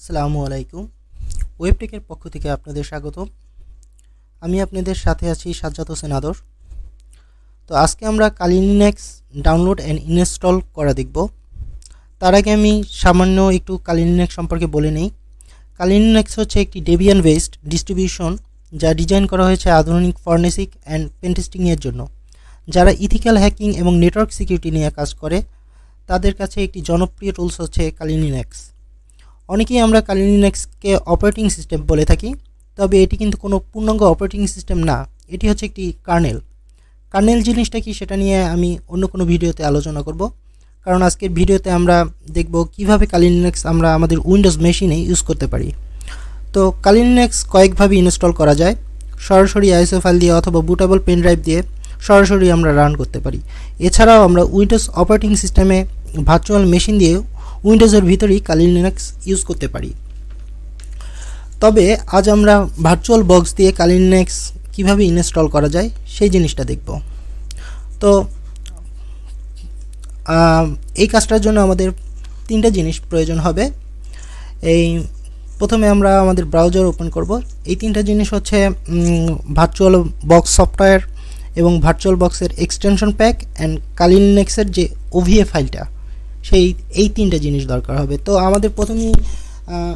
আসসালামু আলাইকুম। ওয়েবটেকের পক্ষ থেকে আপনাদের স্বাগত। আমি আপনাদের সাথে আছি সাজ্জাদ হোসেন আদর। তো আজকে আমরা কালি লিনাক্স ডাউনলোড অ্যান্ড ইনস্টল করা দেখব। তার আগে আমি সামান্য একটু কালি লিনাক্স সম্পর্কে বলে নিই। কালি লিনাক্স হচ্ছে একটি ডেবিয়ান বেসড ডিস্ট্রিবিউশন যা ডিজাইন করা হয়েছে আধুনিক ফরেনসিক অ্যান্ড পেনটেস্টিংয়ের জন্য। যারা ইথিক্যাল হ্যাকিং এবং নেটওয়ার্ক সিকিউরিটি নিয়ে কাজ করে তাদের কাছে একটি জনপ্রিয় টুলস হচ্ছে কালি লিনাক্স। অনেকেই আমরা কালি লিনাক্সকে অপারেটিং সিস্টেম বলে থাকি, তবে এটি কিন্তু কোনো পূর্ণাঙ্গ অপারেটিং সিস্টেম না, এটি হচ্ছে একটি কার্নেল। কার্নেল জিনিসটা কি সেটা নিয়ে আমি অন্য কোনো ভিডিওতে আলোচনা করব, কারণ আজকের ভিডিওতে আমরা দেখব কিভাবে কালি লিনাক্স আমরা আমাদের উইন্ডোজ মেশিনে ইউজ করতে পারি। তো কালি লিনাক্স কয়েকভাবে ইনস্টল করা যায়। সরাসরি আইএসও ফাইল দিয়ে অথবা বুটেবল পেন ড্রাইভ দিয়ে সরাসরি আমরা রান করতে পারি। এছাড়াও আমরা উইন্ডোজ অপারেটিং সিস্টেমে ভার্চুয়াল মেশিন দিয়ে উইন্ডোজের ভিতরেই কালি লিনাক্স ইউজ করতে পারি। তবে আজ আমরা ভার্চুয়াল বক্স দিয়ে কালি লিনাক্স কীভাবে ইনস্টল করা যায় সেই জিনিসটা দেখব। তো এই কাজটার জন্য আমাদের তিনটা জিনিস প্রয়োজন হবে। প্রথমে আমরা আমাদের ব্রাউজার ওপেন করব। এই তিনটা জিনিস হচ্ছে ভার্চুয়াল বক্স সফটওয়্যার এবং ভার্চুয়াল বক্সের এক্সটেনশন প্যাক অ্যান্ড কালি লিনাক্সের যে ওভিএ ফাইলটা, এই তিনটা জিনিস দরকার হবে। তো আমাদের প্রথমেই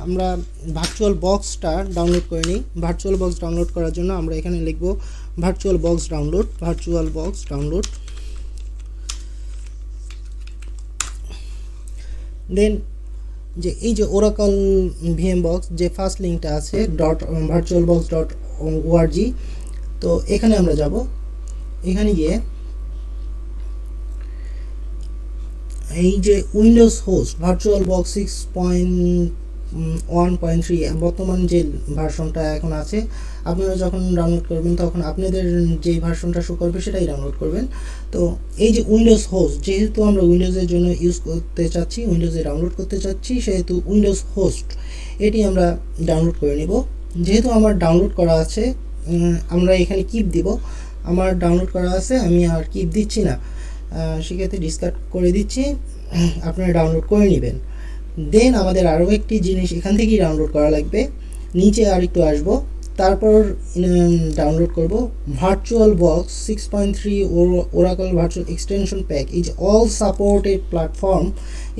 আমরা ভার্চুয়াল বক্সটা ডাউনলোড করে নিই। ভার্চুয়াল বক্স ডাউনলোড করার জন্য আমরা এখানে লিখব ভার্চুয়াল বক্স ডাউনলোড। দেন যে এই যে ওরাকল ভিএম বক্স যে ফার্স্ট লিঙ্কটা আছে .virtualbox.org, তো এখানে আমরা যাব। এখানে গিয়ে এই যে উইন্ডোজ হোস্ট ভার্চুয়াল বক্স 6.1.3 বর্তমান যে ভার্সনটা এখন আছে, আপনারা যখন ডাউনলোড করবেন তখন আপনাদের যে ভার্সনটা শো করবে সেটাই ডাউনলোড করবেন। তো এই যে উইন্ডোজ হোস্ট, যেহেতু আমরা উইন্ডোজের জন্য ইউজ করতে চাচ্ছি, উইন্ডোজে ডাউনলোড করতে চাচ্ছি, সেহেতু উইন্ডোজ হোস্ট এটি আমরা ডাউনলোড করে নেব। যেহেতু আমার ডাউনলোড করা আছে, আমরা এখানে কিপ দিব। আমার ডাউনলোড করা আছে, আমি আর কিপ দিচ্ছি না, সেক্ষেত্রে ডিসকার্ড করে দিচ্ছি, আপনারা ডাউনলোড করে নেবেন। দেন আমাদের আরও একটি জিনিস এখান থেকেই ডাউনলোড করা লাগবে। নিচে আর একটু আসবো, তারপর ডাউনলোড করব virtual box 6.3 Oracle virtual extension pack. এই যে অল সাপোর্টেড প্ল্যাটফর্ম,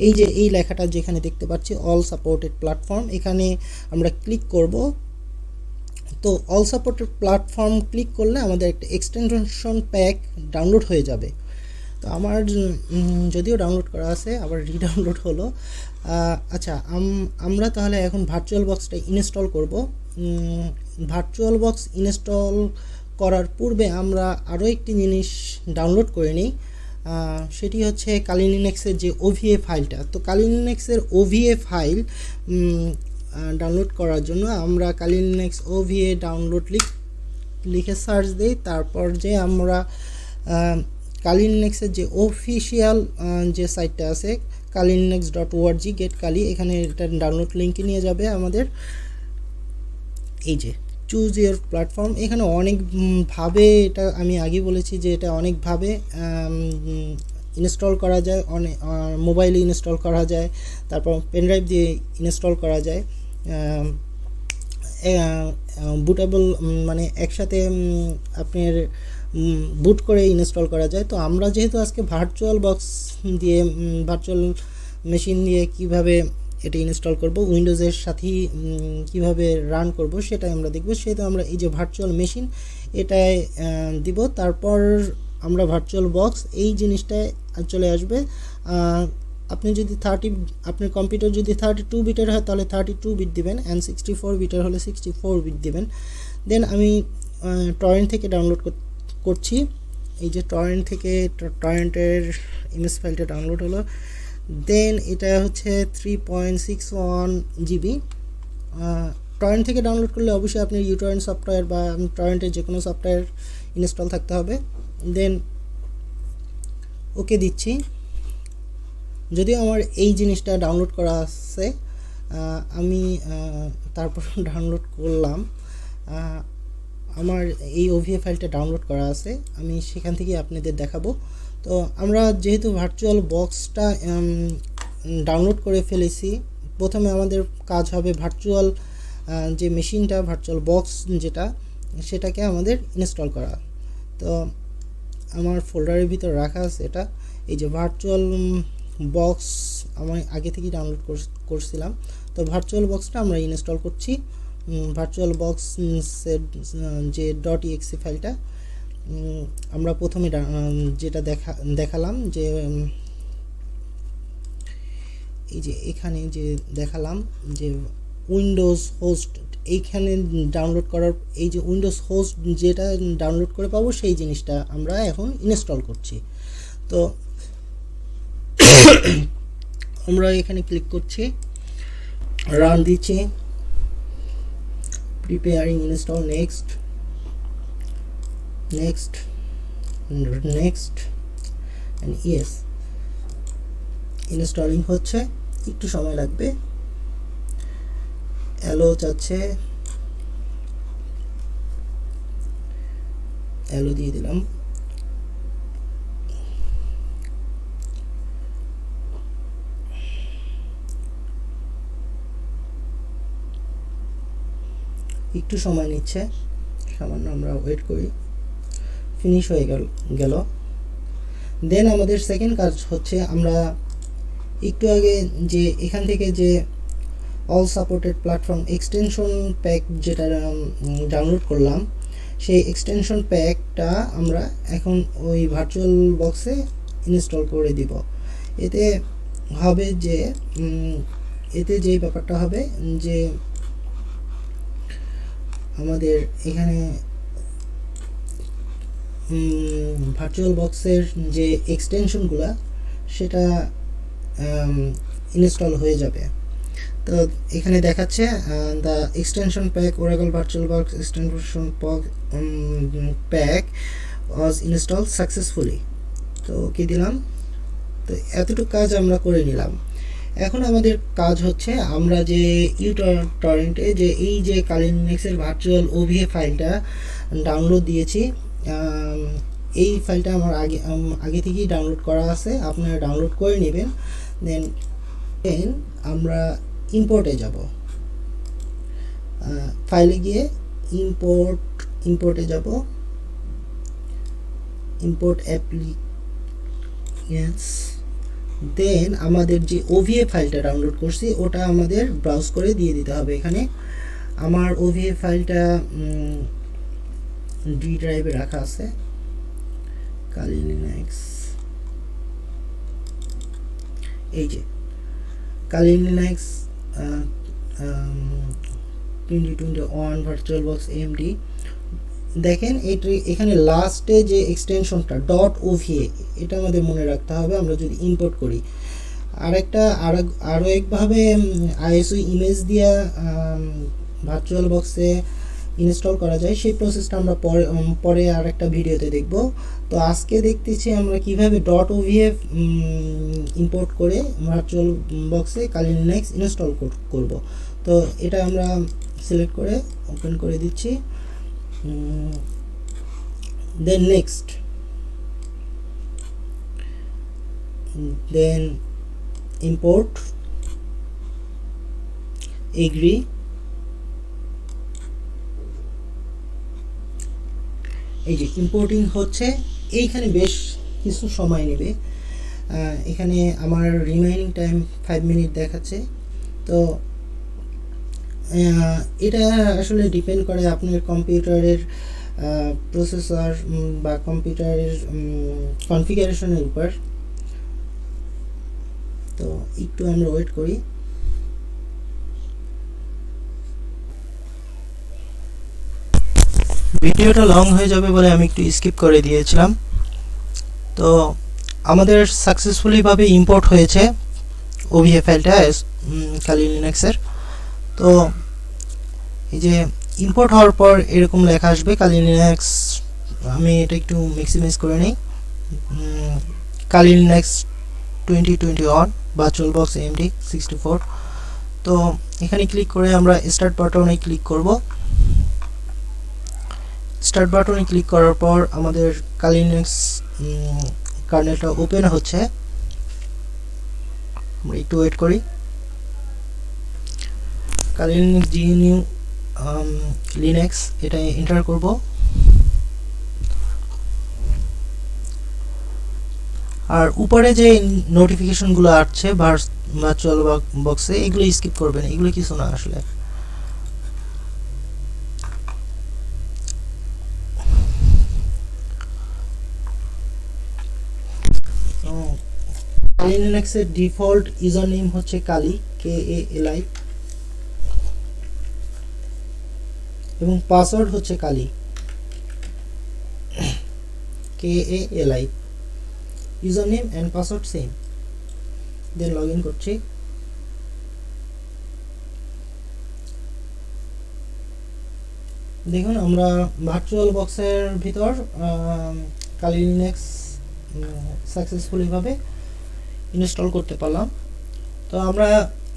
এই যে এই লেখাটা যেখানে দেখতে পাচ্ছি অল সাপোর্টেড প্ল্যাটফর্ম, এখানে আমরা ক্লিক করব। তো অল সাপোর্টেড প্ল্যাটফর্ম ক্লিক করলে আমাদের একটা এক্সটেনশন প্যাক ডাউনলোড হয়ে যাবে। তো আমার যদিও ডাউনলোড করা আছে, আবার রিডাউনলোড হলো। আচ্ছা, আমরা তাহলে এখন ভার্চুয়াল বক্সটা ইনস্টল করব। ভার্চুয়াল বক্স ইনস্টল করার পূর্বে আমরা আরও একটি জিনিস ডাউনলোড করে নিই, সেটি হচ্ছে কালি লিনাক্সের যে ওভিএ ফাইলটা। তো কালি লিনাক্সের ওভিএ ফাইল ডাউনলোড করার জন্য আমরা কালি লিনাক্স ওভিএ ডাউনলোড লিখে সার্চ দিই। তারপর যে আমরা কালি লিনাক্সের যে অফিসিয়াল যে সাইটটা আছে kalilinux.org গেট কালি, এখানে এটা ডাউনলোড লিঙ্কে নিয়ে যাবে আমাদের। এই যে চুজ ইয়োর প্ল্যাটফর্ম, এখানে অনেকভাবে, এটা আমি আগে বলেছি যে এটা অনেকভাবে ইনস্টল করা যায়। অনেক মোবাইলে ইনস্টল করা যায়, তারপর পেনড্রাইভ দিয়ে ইনস্টল করা যায়, বুটেবল মানে একসাথে আপনার বুট করে ইনস্টল করা যায়। তো আমরা যেহেতু আজকে ভার্চুয়াল বক্স দিয়ে ভার্চুয়াল মেশিন দিয়ে কিভাবে এটা ইনস্টল করব, উইন্ডোজের সাথেই কিভাবে রান করব সেটাই আমরা দেখব। সেহেতু আমরা এই যে ভার্চুয়াল মেশিন এটাই দিব, তারপর আমরা ভার্চুয়াল বক্স এই জিনিসটায় চলে আসবে। আপনি যদি আপনার কম্পিউটার যদি 32 বিটের হয় তাহলে 32 বিট দিবেন, অ্যান্ড 64 বিটের হলে 64 বিট দিবেন। দেন আমি টরেন্ট থেকে ডাউনলোড করছি। এই যে টরেন্টের ইমেজ ফাইলটা ডাউনলোড হলো। দেন এটা হচ্ছে 3.61 জিবি। টরেন্ট থেকে ডাউনলোড করলে অবশ্যই আপনি ইউটরেন্ট সফটওয়্যার বা টরেন্টের যে কোনো সফটওয়্যার ইনস্টল থাকতে হবে। দেন ওকে দিচ্ছি। যদিও আমার এই জিনিসটা ডাউনলোড করা আছে, আমি তারপর ডাউনলোড করলাম। আমার এই ওভিএ ফাইলটা ডাউনলোড করা আছে, আমি সেখান থেকে আপনাদের দেখাবো। তো আমরা যেহেতু ভার্চুয়াল বক্সটা ডাউনলোড করে ফেলেছি, প্রথমে আমাদের কাজ হবে ভার্চুয়াল যে মেশিনটা, ভার্চুয়াল বক্স যেটা, সেটাকে আমাদের ইনস্টল করা। তো আমার ফোল্ডারের ভিতর রাখা আছে এটা, এই যে ভার্চুয়াল বক্স আমি আগে থেকেই ডাউনলোড করছিলাম। তো ভার্চুয়াল বক্সটা আমরা ইনস্টল করছি। ভার্চুয়াল বক্সের যে .exe ফাইলটা আমরা প্রথমে যেটা দেখালাম যে এই যে এখানে যে দেখালাম যে উইন্ডোজ হোস্ট, এইখানে ডাউনলোড করার এই যে উইন্ডোজ হোস্ট যেটা ডাউনলোড করে পাবো সেই জিনিসটা আমরা এখন ইনস্টল করছি। তো আমরা এখানে ক্লিক করছি, রান দিচ্ছি, preparing install, next next next and yes. Installing হচ্ছে, একটু সময় লাগবে। অ্যালো চাচ্ছে, অ্যালো দিয়ে দিলাম। একটু সময় নিচ্ছে, সামান্য আমরা ওয়েট করি। ফিনিশ হয়ে গেল। দেন আমাদের সেকেন্ড কাজ হচ্ছে, আমরা একটু আগে যে এখান থেকে যে all supported platform extension pack যেটা ডাউনলোড করলাম, সেই এক্সটেনশন প্যাকটা আমরা এখন ওই ভার্চুয়াল বক্সে ইনস্টল করে দিব। এতে হবে যে যে ব্যাপারটা হবে যে আমাদের এখানে ভার্চুয়াল বক্সের যে এক্সটেনশনগুলো সেটা ইনস্টল হয়ে যাবে। তো এখানে দেখাচ্ছে the extension pack Oracle virtual box extension pack was install successfully. তো কি দিলাম, তো এতটুকু কাজ আমরা করে নিলাম। এখন আমাদের কাজ হচ্ছে, আমরা যে টরেন্টে যে এই যে কালি লিনাক্সের ভার্চুয়াল ওভিএ ফাইলটা ডাউনলোড দিয়েছি, এই ফাইলটা আমার আগে থেকেই ডাউনলোড করা আছে, আপনারা ডাউনলোড করে নেবেন। দেন আমরা ইম্পোর্টে যাব, ফাইলে গিয়ে ইম্পোর্টে যাব, ইম্পোর্ট অ্যাপ্লিকেশনস। দেন আমাদের যে ওভিএ ফাইলটা ডাউনলোড করছি ওটা আমাদের ব্রাউজ করে দিয়ে দিতে হবে। এখানে আমার ওভিএ ফাইলটা ডি ড্রাইভে রাখা আছে, কালি লিনাক্স, এই যে কালি লিনাক্স 2021 ভার্চুয়াল বক্স এমডি। দেখেন এখানে লাস্টে যে এক্সটেনশনটা .ova, এটা আমাদের মনে রাখতে হবে আমরা যদি ইম্পোর্ট করি। আরও একভাবে আইএসও ইমেজ দিয়ে ভার্চুয়াল বক্সে ইনস্টল করা যায়, সেই প্রসেসটা আমরা পরে আর একটা ভিডিওতে দেখব। তো আজকে দেখতেছি আমরা কিভাবে .ova ইম্পোর্ট করে ভার্চুয়াল বক্সে কালি লিনাক্স ইনস্টল করব। তো এটা আমরা সিলেক্ট করে ওপেন করে দিচ্ছি। then next, then import, agree, এই যে ইম্পোর্টিং হচ্ছে, এইখানে বেশ কিছু সময় নেবে। এখানে আমার রিমাইনিং টাইম 5 মিনিট দেখাচ্ছে। তো এটা আসলে ডিপেন্ড করে আপনার কম্পিউটারের প্রসেসর বা কম্পিউটারের কনফিগারেশনের উপর। তো একটু আমরা ওয়েট করি। ভিডিওটা লং হয়ে যাবে বলে আমি একটু স্কিপ করে দিয়েছিলাম। তো আমাদের সাকসেসফুলি ভাবে ইম্পোর্ট হয়েছে ওভিএ ফাইলটা কালি লিনাক্সের। তো এই যে ইম্পোর্ট হওয়ার পর এরকম লেখা আসবে কালি লিনাক্স। আমি এটা একটু ম্যাক্সিমাইজ করে নিই। কালি লিনাক্স 2021 ভার্চুয়াল বক্স এমডি 64। তো এখানে ক্লিক করে আমরা স্টার্ট বাটনে ক্লিক করব। স্টার্ট বাটনে ক্লিক করার পর আমাদের কালি লিনাক্স কার্নেলটা ওপেন হচ্ছে। আমরা একটু ওয়েট করি। কালি লিনাক্স GNU লিনাক্স এটা এন্টার করব। আর উপরে যে নোটিফিকেশনগুলো আসছে ভার্চুয়াল বক্সে এগুলো স্কিপ করবেন, এগুলো কিছু না আসলে। কালি লিনাক্সের ডিফল্ট ইউজার নেম হচ্ছে কালি, KALI, এবং পাসওয়ার্ড হচ্ছে Kali, KALI। User name and password same. Then log in করছি। দেখুন আমরা ভার্চুয়াল বক্সের ভিতর কালি লিনাক্স সাকসেসফুলি ভাবে ইনস্টল করতে পারলাম। তো আমরা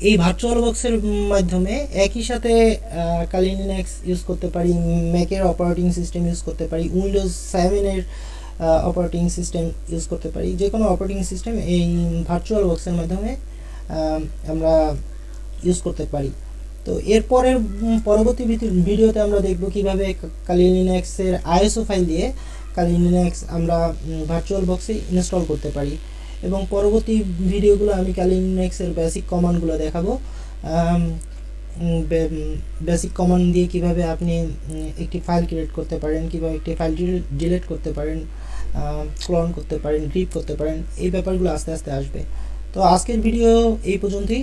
এই ভার্চুয়াল বক্সের মাধ্যমে একই সাথে কালি লিনাক্স ইউজ করতে পারি, ম্যাকের অপারেটিং সিস্টেম ইউজ করতে পারি, উইন্ডোজ 7 এর অপারেটিং সিস্টেম ইউজ করতে পারি। যে কোনো অপারেটিং সিস্টেম এই ভার্চুয়াল বক্সের মাধ্যমে আমরা ইউজ করতে পারি। তো এরপরের পরবর্তী ভিডিওতে আমরা দেখব কিভাবে কালি লিনাক্সের ISO ফাইল দিয়ে কালি লিনাক্স আমরা ভার্চুয়াল বক্সে ইনস্টল করতে পারি। এবং পরবর্তী ভিডিওগুলো আমি কালি লিনাক্সের বেসিক কমান্ডগুলো দেখাবো। বেসিক কমান্ড দিয়ে কিভাবে আপনি একটি ফাইল ক্রিয়েট করতে পারেন, কিভাবে একটি ফাইল ডিলিট করতে পারেন, ক্লোন করতে পারেন, গ্রিপ করতে পারেন, এই ব্যাপারগুলো আস্তে আস্তে আসবে। তো আজকের ভিডিও এই পর্যন্তই।